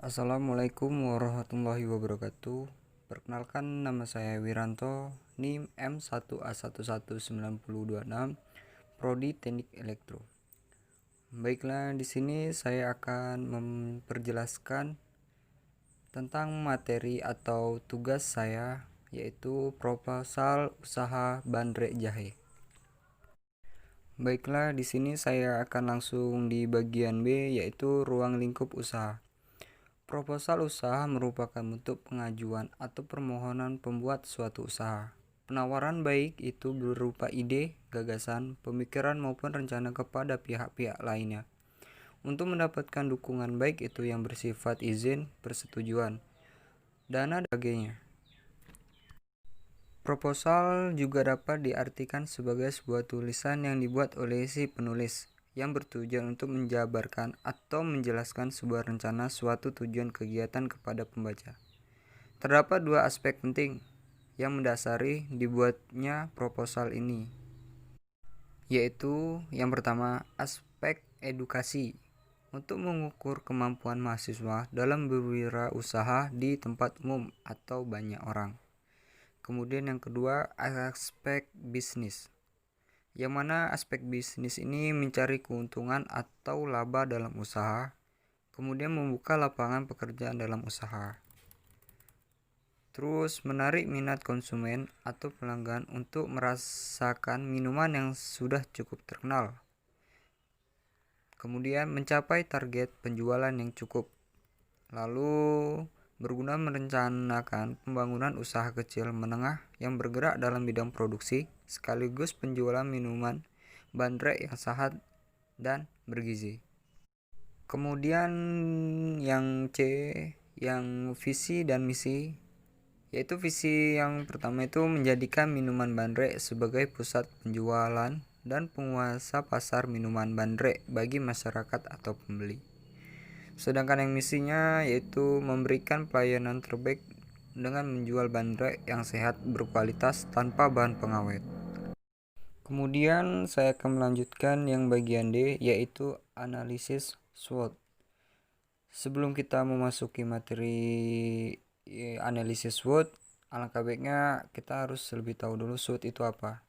Assalamualaikum warahmatullahi wabarakatuh. Perkenalkan, nama saya Wiranto, NIM M1A11926, Prodi Teknik Elektro. Baiklah, di sini saya akan memperjelaskan tentang materi atau tugas saya, yaitu proposal usaha bandrek jahe. Baiklah, di sini saya akan langsung di bagian B, yaitu ruang lingkup usaha. Proposal usaha merupakan bentuk pengajuan atau permohonan pembuat suatu usaha. Penawaran baik itu berupa ide, gagasan, pemikiran maupun rencana kepada pihak-pihak lainnya untuk mendapatkan dukungan baik itu yang bersifat izin, persetujuan, dana dan sebagainya. Proposal juga dapat diartikan sebagai sebuah tulisan yang dibuat oleh si penulis yang bertujuan untuk menjabarkan atau menjelaskan sebuah rencana suatu tujuan kegiatan kepada pembaca. Terdapat dua aspek penting yang mendasari dibuatnya proposal ini, yaitu yang pertama, aspek edukasi untuk mengukur kemampuan mahasiswa dalam berwirausaha di tempat umum atau banyak orang. Kemudian yang kedua, aspek bisnis, yang mana aspek bisnis ini mencari keuntungan atau laba dalam usaha, kemudian membuka lapangan pekerjaan dalam usaha. Terus menarik minat konsumen atau pelanggan untuk merasakan minuman yang sudah cukup terkenal. Kemudian mencapai target penjualan yang cukup. Lalu berguna merencanakan pembangunan usaha kecil menengah yang bergerak dalam bidang produksi sekaligus penjualan minuman bandrek yang sehat dan bergizi. Kemudian yang C, yang visi dan misi, yaitu visi yang pertama itu menjadikan minuman bandrek sebagai pusat penjualan dan penguasa pasar minuman bandrek bagi masyarakat atau pembeli. Sedangkan yang misinya yaitu memberikan pelayanan terbaik dengan menjual bandrek yang sehat, berkualitas, tanpa bahan pengawet. Kemudian saya akan melanjutkan yang bagian D, yaitu analisis SWOT. Sebelum kita memasuki materi analisis SWOT, alangkah baiknya kita harus lebih tahu dulu SWOT itu apa.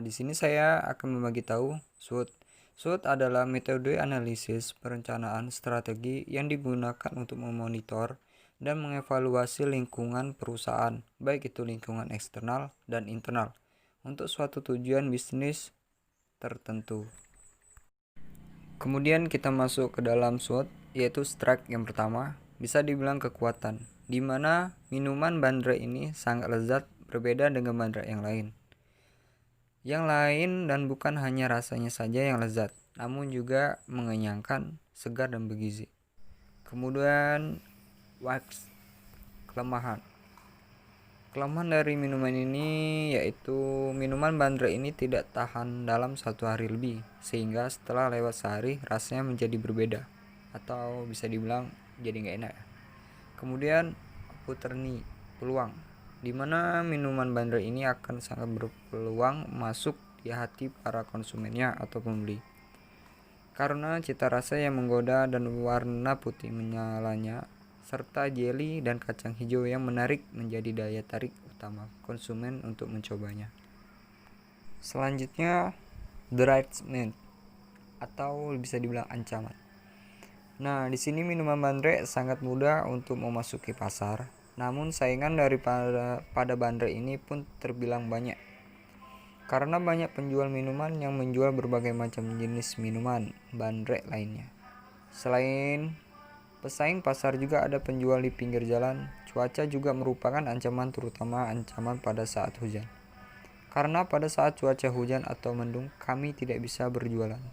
Di sini saya akan membagi tahu SWOT. SWOT adalah metode analisis perencanaan strategi yang digunakan untuk memonitor dan mengevaluasi lingkungan perusahaan, baik itu lingkungan eksternal dan internal, untuk suatu tujuan bisnis tertentu. Kemudian kita masuk ke dalam SWOT, yaitu strike yang pertama, bisa dibilang kekuatan, di mana minuman bandrek ini sangat lezat, berbeda dengan bandrek yang lain. Yang lain dan bukan hanya rasanya saja yang lezat, namun juga mengenyangkan, segar dan bergizi. Kemudian wax, kelemahan. Kelemahan dari minuman ini yaitu minuman bandrek ini tidak tahan dalam 1 hari lebih, sehingga setelah lewat sehari rasanya menjadi berbeda atau bisa dibilang jadi nggak enak. Kemudian opportunity, peluang, di mana minuman bandrek ini akan sangat berpeluang masuk di hati para konsumennya atau pembeli, karena cita rasa yang menggoda dan warna putih menyalanya, serta jeli dan kacang hijau yang menarik menjadi daya tarik utama konsumen untuk mencobanya. Selanjutnya, threat atau bisa dibilang ancaman. Nah, di sini minuman bandrek sangat mudah untuk memasuki pasar, namun saingan pada bandrek ini pun terbilang banyak. Karena banyak penjual minuman yang menjual berbagai macam jenis minuman bandrek lainnya. Selain pesaing pasar juga ada penjual di pinggir jalan. Cuaca juga merupakan ancaman, terutama ancaman pada saat hujan. Karena pada saat cuaca hujan atau mendung, kami tidak bisa berjualan.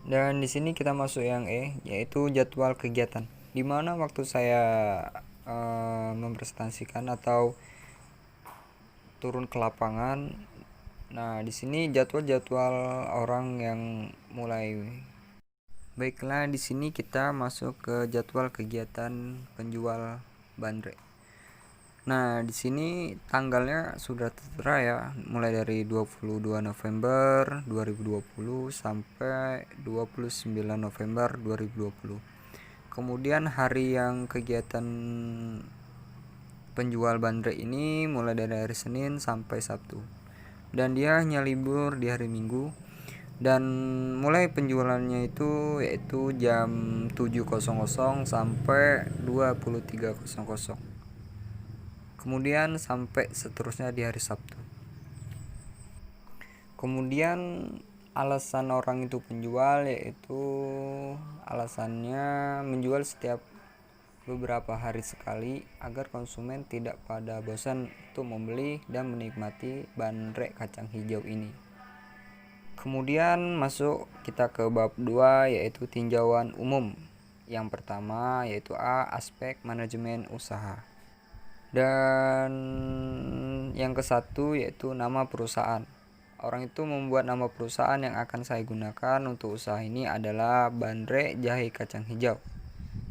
Dan di sini kita masuk yang E, yaitu jadwal kegiatan. Di mana waktu saya mempresentasikan atau turun ke lapangan. Nah, di sini jadwal orang yang mulai. Baiklah, di sini kita masuk ke jadwal kegiatan penjual bandrek. Nah, di sini tanggalnya sudah tertera ya, mulai dari 22 November 2020 sampai 29 November 2020. Kemudian hari yang kegiatan penjual bandrek ini mulai dari hari Senin sampai Sabtu, dan dia hanya libur di hari Minggu, dan mulai penjualannya itu yaitu jam 7.00 sampai 23.00, kemudian sampai seterusnya di hari Sabtu. Kemudian alasan orang itu penjual, yaitu alasannya menjual setiap beberapa hari sekali agar konsumen tidak pada bosan untuk membeli dan menikmati bandrek kacang hijau ini. Kemudian masuk kita ke bab 2, yaitu tinjauan umum. Yang pertama yaitu A, aspek manajemen usaha. Dan yang ke-1 yaitu nama perusahaan. Orang itu membuat nama perusahaan yang akan saya gunakan untuk usaha ini adalah Bandrek Jahe Kacang Hijau.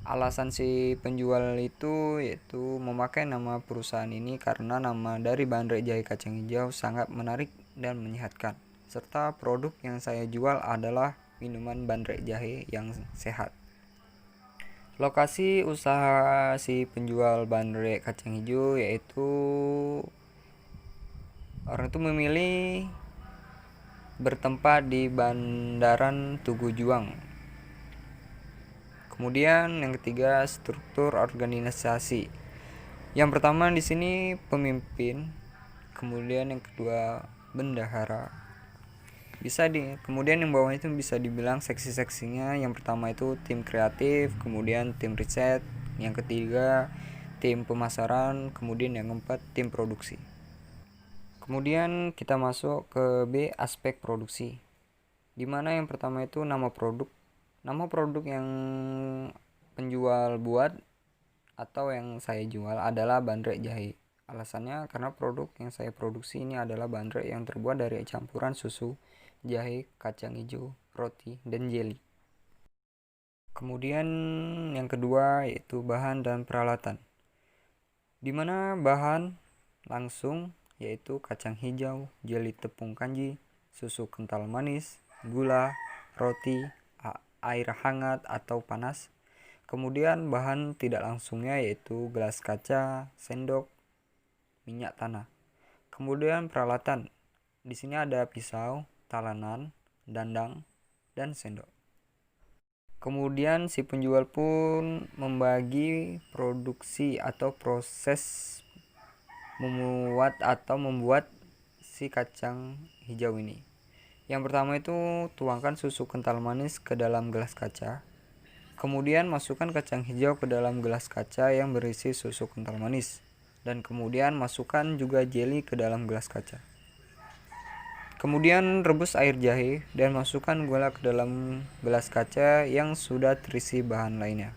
Alasan si penjual itu yaitu memakai nama perusahaan ini karena nama dari Bandrek Jahe Kacang Hijau sangat menarik dan menyehatkan, serta produk yang saya jual adalah minuman bandrek jahe yang sehat. Lokasi usaha si penjual bandrek kacang hijau yaitu orang itu memilih bertempat di Bandaran Tugu Juang. Kemudian yang ketiga, struktur organisasi. Yang pertama di sini pemimpin, kemudian yang kedua bendahara. Kemudian yang bawahnya itu bisa dibilang seksi-seksinya. Yang pertama itu tim kreatif, kemudian tim riset, yang ketiga tim pemasaran, kemudian yang keempat tim produksi. Kemudian kita masuk ke B, aspek produksi, dimana yang pertama itu nama produk. Nama produk yang penjual buat atau yang saya jual adalah bandrek jahe. Alasannya karena produk yang saya produksi ini adalah bandrek yang terbuat dari campuran susu, jahe, kacang hijau, roti, dan jelly. Kemudian yang kedua yaitu bahan dan peralatan, dimana bahan langsung yaitu kacang hijau, jelly tepung kanji, susu kental manis, gula, roti, air hangat atau panas. Kemudian bahan tidak langsungnya yaitu gelas kaca, sendok, minyak tanah. Kemudian peralatan, di sini ada pisau, talanan, dandang, dan sendok. Kemudian si penjual pun membagi produksi atau proses membuat si kacang hijau ini. Yang pertama itu tuangkan susu kental manis ke dalam gelas kaca. Kemudian masukkan kacang hijau ke dalam gelas kaca yang berisi susu kental manis. Dan kemudian masukkan juga jelly ke dalam gelas kaca. Kemudian rebus air jahe dan masukkan gula ke dalam gelas kaca yang sudah terisi bahan lainnya.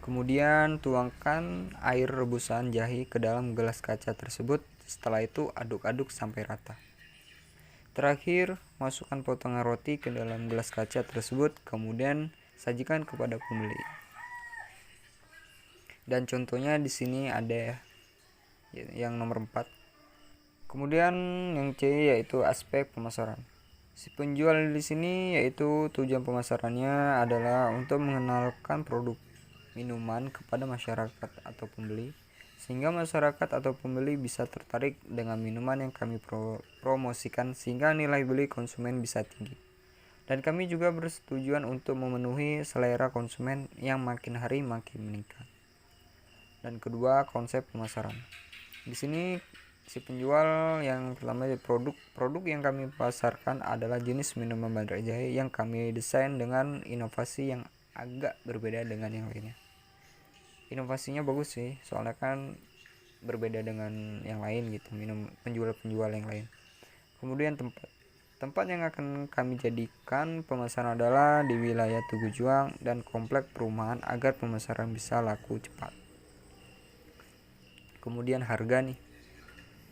Kemudian tuangkan air rebusan jahe ke dalam gelas kaca tersebut. Setelah itu aduk-aduk sampai rata. Terakhir, masukkan potongan roti ke dalam gelas kaca tersebut, kemudian sajikan kepada pembeli. Dan contohnya di sini ada yang nomor 4. Kemudian yang C yaitu aspek pemasaran. Si penjual di sini yaitu tujuan pemasarannya adalah untuk mengenalkan produk minuman kepada masyarakat atau pembeli, sehingga masyarakat atau pembeli bisa tertarik dengan minuman yang kami promosikan sehingga nilai beli konsumen bisa tinggi. Dan kami juga bersetujuan untuk memenuhi selera konsumen yang makin hari makin meningkat. Dan kedua, konsep pemasaran. Di sini si penjual yang pertama produk yang kami pasarkan adalah jenis minuman bandrek jahe yang kami desain dengan inovasi yang agak berbeda dengan yang lainnya. Inovasinya bagus sih, soalnya kan berbeda dengan yang lain gitu, penjual yang lain. Kemudian tempat yang akan kami jadikan pemasaran adalah di wilayah Tugu Juang dan komplek perumahan agar pemasaran bisa laku cepat. Kemudian harga nih.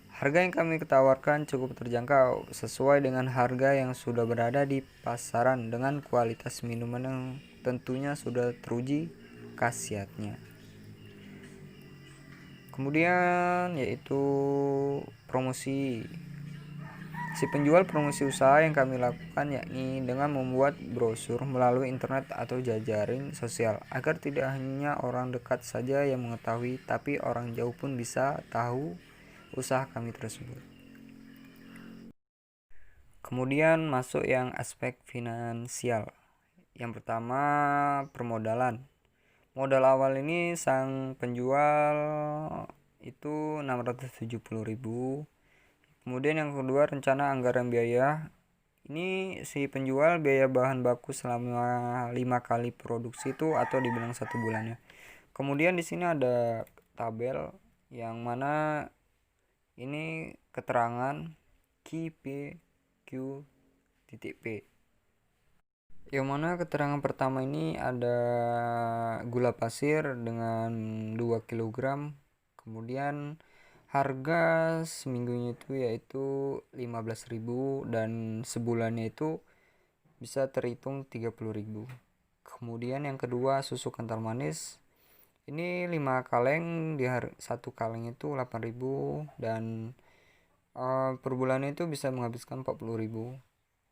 Harga yang kami tawarkan cukup terjangkau, sesuai dengan harga yang sudah berada di pasaran dengan kualitas minuman yang tentunya sudah teruji khasiatnya. Kemudian yaitu promosi. Si penjual promosi usaha yang kami lakukan yakni dengan membuat brosur melalui internet atau jejaring sosial agar tidak hanya orang dekat saja yang mengetahui, tapi orang jauh pun bisa tahu usaha kami tersebut. Kemudian masuk yang aspek finansial. Yang pertama, permodalan. Modal awal ini sang penjual itu 670.000. Kemudian yang kedua, rencana anggaran biaya. Ini si penjual biaya bahan baku selama 5 kali produksi itu atau dibilang 1 bulannya. Kemudian di sini ada tabel yang mana ini keterangan Q titik P. Yang mana keterangan pertama ini ada gula pasir dengan 2 kg. Kemudian harga seminggunya itu yaitu 15.000 dan sebulannya itu bisa terhitung 30.000. Kemudian yang kedua, susu kental manis. Ini 5 kaleng, di satu kaleng itu 8.000 dan per bulannya itu bisa menghabiskan 40.000.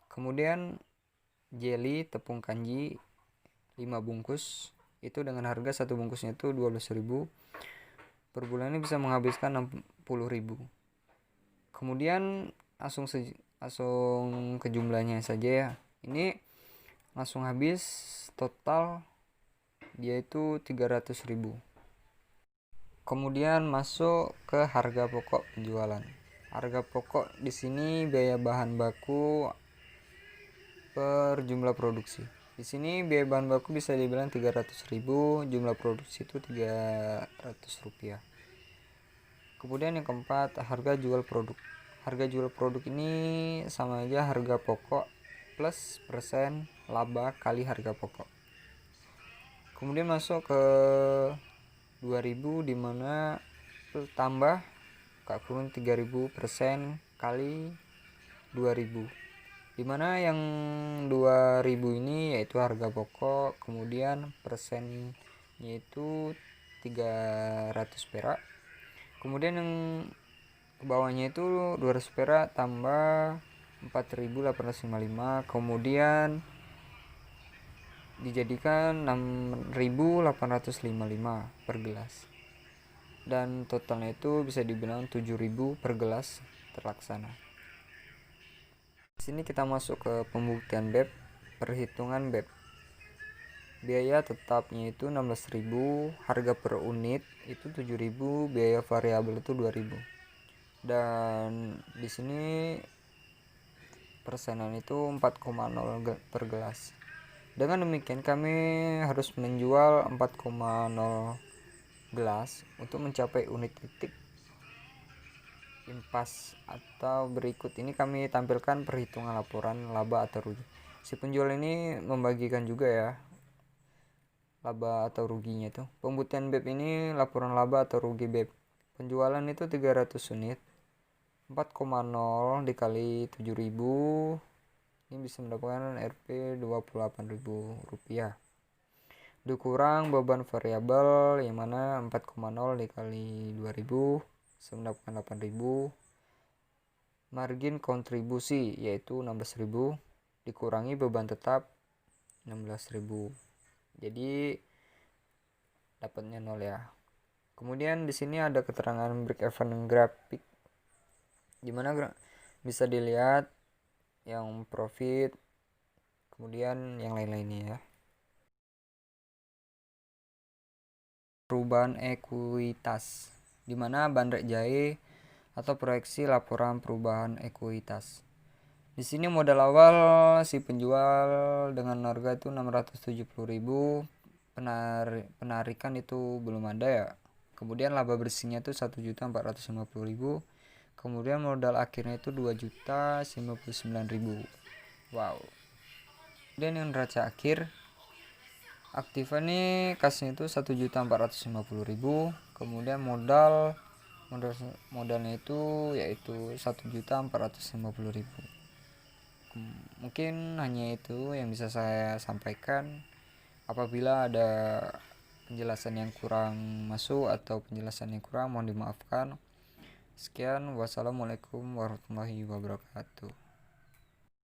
Kemudian jelly tepung kanji 5 bungkus itu dengan harga satu bungkusnya itu 12.000. Per bulannya bisa menghabiskan 60.000. Kemudian langsung ke jumlahnya saja ya. Ini langsung habis total dia itu 300.000. Kemudian masuk ke harga pokok penjualan. Harga pokok di sini biaya bahan baku per jumlah produksi. Di sini biaya bahan baku bisa dibilang 300.000, jumlah produksi itu 300 rupiah. Kemudian yang keempat, harga jual produk. Harga jual produk ini sama aja harga pokok plus persen laba kali harga pokok. Kemudian masuk ke 2000 dimana tambah kurun 3000% kali 2000, dimana yang 2000 ini yaitu harga pokok, kemudian persennya itu 300 perak, kemudian yang ke bawahnya itu 200 perak tambah 4.855, kemudian dijadikan 6.855 per gelas, dan totalnya itu bisa dibilang 7.000 per gelas terlaksana. Di sini kita masuk ke pembuktian BEP, perhitungan BEP. Biaya tetapnya itu 16.000, harga per unit itu 7.000, biaya variabel itu 2.000. Dan di sini persenan itu 4,0 per gelas. Dengan demikian kami harus menjual 4,0 gelas untuk mencapai unit titik impas atau berikut ini kami tampilkan perhitungan laporan laba atau rugi. Si penjual ini membagikan juga ya laba atau ruginya itu. Pembuktian BEP ini laporan laba atau rugi BEP. Penjualan itu 300 unit. 4,0 dikali 7.000 ini bisa mendapatkan Rp 28.000 rupiah. Dikurang beban variabel yang mana 4,0 dikali 2000 bisa mendapatkan 8.000. Margin kontribusi yaitu 16.000 dikurangi beban tetap 16.000. Jadi dapatnya 0 ya. Kemudian di sini ada keterangan break even grafik, dimana bisa dilihat yang profit, kemudian yang lain-lainnya ya. Perubahan ekuitas, dimana Bandrek Jahe atau proyeksi laporan perubahan ekuitas. Di sini modal awal si penjual dengan harga itu 670.000, penarikan itu belum ada ya. Kemudian laba bersihnya itu 1.450.000. Kemudian modal akhirnya itu 2.059.000. Wow. Kemudian yang neraca akhir aktiva nih kasnya itu 1.450.000. Kemudian modalnya itu yaitu 1.450.000. Mungkin hanya itu yang bisa saya sampaikan. Apabila ada penjelasan yang kurang masuk atau penjelasan yang kurang, mohon dimaafkan. Sekian, wassalamualaikum warahmatullahi wabarakatuh.